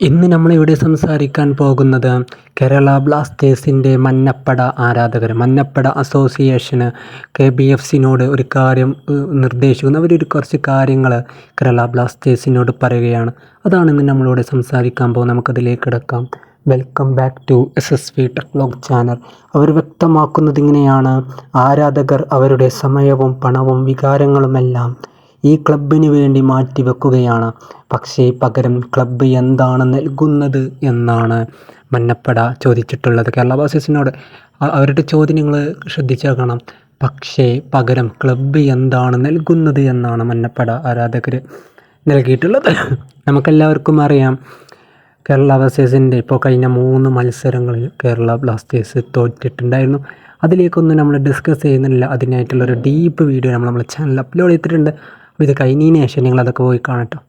ഇന്ന് നമ്മളിവിടെ സംസാരിക്കാൻ പോകുന്നത് കേരള ബ്ലാസ്റ്റേഴ്സിൻ്റെ മഞ്ഞപ്പട ആരാധകർ, മഞ്ഞപ്പട അസോസിയേഷന് KBFCനോട് ഒരു കാര്യം നിർദ്ദേശിക്കുന്നു. അവരൊരു കുറച്ച് കാര്യങ്ങൾ കേരള ബ്ലാസ്റ്റേഴ്സിനോട് പറയുകയാണ്. അതാണ് ഇന്ന് നമ്മളിവിടെ സംസാരിക്കാൻ പോകുന്നത്. നമുക്കതിലേക്ക് കിടക്കാം. Welcome back to SSV tech vlog channel. അവർ വ്യക്തമാക്കുന്നത് ഇങ്ങനെയാണ്: ആരാധകർ അവരുടെ സമയവും പണവും വികാരങ്ങളുമെല്ലാം ഈ ക്ലബിന് വേണ്ടി മാറ്റിവെക്കുകയാണ്. പക്ഷേ പകരം ക്ലബ്ബ് എന്താണ് നൽകുന്നത് എന്നാണ് മഞ്ഞപ്പട ചോദിച്ചിട്ടുള്ളത് കേരള ബ്ലാസ്റ്റേഴ്സിനോട്. അവരുടെ ചോദ്യം നിങ്ങൾ ശ്രദ്ധിച്ചേക്കണം. പക്ഷേ പകരം ക്ലബ്ബ് എന്താണ് നൽകുന്നത് എന്നാണ് മഞ്ഞപ്പട ആരാധകർ നൽകിയിട്ടുള്ളത്. നമുക്കെല്ലാവർക്കും അറിയാം, കേരള ബ്ലാസ്റ്റേഴ്സിൻ്റെ ഇപ്പോൾ കഴിഞ്ഞ 3 മത്സരങ്ങളിൽ കേരള ബ്ലാസ്റ്റേഴ്സ് തോറ്റിട്ടുണ്ടായിരുന്നു. അതിലേക്കൊന്നും നമ്മൾ ഡിസ്കസ് ചെയ്യുന്നില്ല. അതിനായിട്ടുള്ളൊരു ഡീപ്പ് വീഡിയോ നമ്മുടെ ചാനലിൽ അപ്ലോഡ് ചെയ്തിട്ടുണ്ട്. അപ്പോൾ ഇത് കഴിഞ്ഞതിന് ശേഷം നിങ്ങളതൊക്കെ പോയി കാണട്ടോ.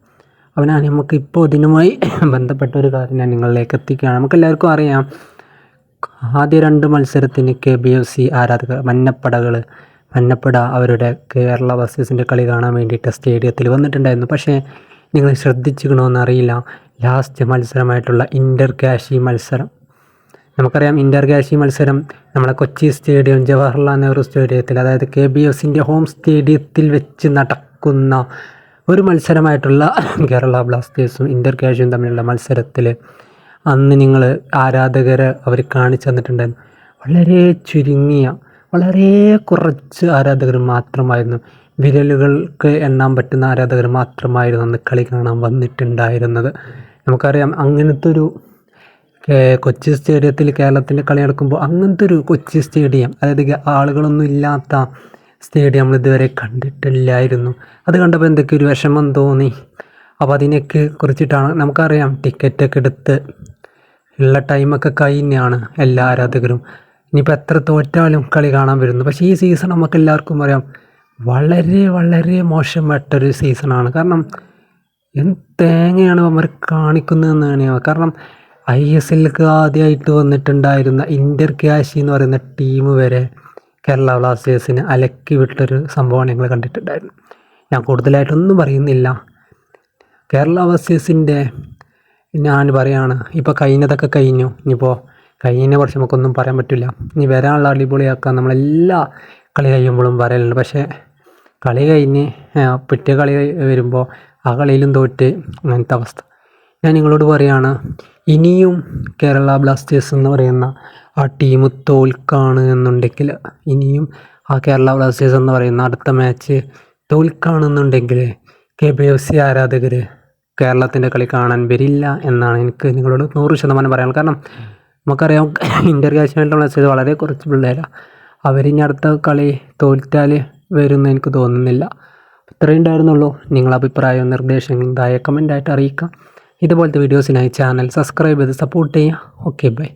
അപ്പോൾ നമുക്കിപ്പോൾ ഇതിനുമായി ബന്ധപ്പെട്ട ഒരു കാര്യം ഞാൻ നിങ്ങളിലേക്ക് എത്തിക്കുകയാണ്. നമുക്കെല്ലാവർക്കും അറിയാം, ആദ്യ 2 മത്സരത്തിന് KBFC ആരാധകർ മഞ്ഞപ്പട അവരുടെ കേരള ബ്ലാസ്റ്റേഴ്സിൻ്റെ കളി കാണാൻ വേണ്ടിയിട്ട് സ്റ്റേഡിയത്തിൽ വന്നിട്ടുണ്ടായിരുന്നു. പക്ഷേ നിങ്ങൾ ശ്രദ്ധിച്ചിക്കണമെന്നറിയില്ല, ലാസ്റ്റ് മത്സരമായിട്ടുള്ള ഇൻ്റർ-കാശി മത്സരം, നമുക്കറിയാം ഇൻ്റർ-കാശി മത്സരം നമ്മളെ കൊച്ചി സ്റ്റേഡിയം, ജവഹർലാൽ നെഹ്റു സ്റ്റേഡിയത്തിൽ, അതായത് KBFCൻ്റെ ഹോം സ്റ്റേഡിയത്തിൽ വെച്ച് നടക്കുന്ന ഒരു മത്സരമായിട്ടുള്ള കേരള ബ്ലാസ്റ്റേഴ്സും ഇൻ്റർ-കാശിയും തമ്മിലുള്ള മത്സരത്തിൽ അന്ന് നിങ്ങൾ ആരാധകരെ അവർ കാണിച്ചു തന്നിട്ടുണ്ടായിരുന്നു. വളരെ ചുരുങ്ങിയ, വളരെ കുറച്ച് ആരാധകർ മാത്രമായിരുന്നു, വിരലുകൾക്ക് എണ്ണാൻ പറ്റുന്ന ആരാധകർ മാത്രമായിരുന്നു അന്ന് കളി കാണാൻ വന്നിട്ടുണ്ടായിരുന്നത്. നമുക്കറിയാം, അങ്ങനത്തെ ഒരു കൊച്ചി സ്റ്റേഡിയത്തിൽ കേരളത്തിൻ്റെ കളി നടക്കുമ്പോൾ അങ്ങനത്തെ ഒരു കൊച്ചി സ്റ്റേഡിയം, അതായത് ആളുകളൊന്നും ഇല്ലാത്ത സ്റ്റേഡിയം നമ്മൾ ഇതുവരെ കണ്ടിട്ടില്ലായിരുന്നു. അത് കണ്ടപ്പോൾ എന്തൊക്കെ ഒരു വിഷമം തോന്നി. അപ്പോൾ അതിനൊക്കെ കുറിച്ചിട്ടാണ് നമുക്കറിയാം, ടിക്കറ്റൊക്കെ എടുത്ത് ഉള്ള ടൈമൊക്കെ കഴിഞ്ഞാണ് എല്ലാ ആരാധകരും. ഇനിയിപ്പോൾ എത്ര തോറ്റാലും കളി കാണാൻ വരുന്നു. പക്ഷേ ഈ സീസൺ നമുക്ക് എല്ലാവർക്കും അറിയാം, വളരെ വളരെ മോശമായിട്ടൊരു സീസണാണ്. കാരണം എന്ത് തേങ്ങയാണ് അവർ കാണിക്കുന്നതെന്നാണ്. കാരണം ISLക്ക് ആദ്യമായിട്ട് വന്നിട്ടുണ്ടായിരുന്ന ഇൻ്റർ-കാശി എന്ന് പറയുന്ന ടീം വരെ കേരള ബ്ലാസ്റ്റേഴ്സിന് അലക്കി വിട്ടൊരു സംഭവമാണ് ഞങ്ങൾ കണ്ടിട്ടുണ്ടായിരുന്നു. ഞാൻ കൂടുതലായിട്ടൊന്നും പറയുന്നില്ല. കേരള ബ്ലാസ്റ്റേഴ്സിൻ്റെ ഞാൻ പറയുകയാണ്, ഇപ്പോൾ കഴിഞ്ഞതൊക്കെ കഴിഞ്ഞു. ഇനിയിപ്പോൾ കഴിഞ്ഞതിനെ കുറിച്ച് നമുക്കൊന്നും പറയാൻ പറ്റില്ല. ഇനി വരാനുള്ള അടിപൊളിയാക്കാൻ നമ്മളെല്ലാ കളി കഴിയുമ്പോഴും പറയലുണ്ട്. പക്ഷേ കളി കഴിഞ്ഞ് പിറ്റേ കളി വരുമ്പോൾ ആ കളിയിലും തോറ്റ്, അങ്ങനത്തെ അവസ്ഥ. ഞാൻ നിങ്ങളോട് പറയുകയാണ്, ഇനിയും കേരള ബ്ലാസ്റ്റേഴ്സ് എന്ന് പറയുന്ന ആ ടീം തോൽക്കാണ് എന്നുണ്ടെങ്കിൽ, ഇനിയും ആ കേരള ബ്ലാസ്റ്റേഴ്സ് എന്ന് പറയുന്ന അടുത്ത മാച്ച് തോൽക്കുകയാണെന്നുണ്ടെങ്കിൽ KBFC ആരാധകർ കേരളത്തിൻ്റെ കളി കാണാൻ വരില്ല എന്നാണ് എനിക്ക് നിങ്ങളോട് 100% പറയാനുള്ളത്. കാരണം നമുക്കറിയാം, ഇൻ്റർ-കാശിയായിട്ടുള്ള ബ്ലാസ്റ്റേഴ്സ് വളരെ കുറച്ച് പിള്ളേരാണ്. അവരിനി അടുത്ത കളി തോൽറ്റാൽ വരുമെന്ന് എനിക്ക് തോന്നുന്നില്ല. ഇത്രയും ഉണ്ടായിരുന്നുള്ളൂ. നിങ്ങളുടെ അഭിപ്രായവും നിർദ്ദേശങ്ങളും താഴെ കമൻ്റായിട്ട് അറിയിക്കാം. ഇതുപോലത്തെ വീഡിയോസിനായി ചാനൽ സബ്സ്ക്രൈബ് ചെയ്ത് സപ്പോർട്ട് ചെയ്യുക. Okay, by.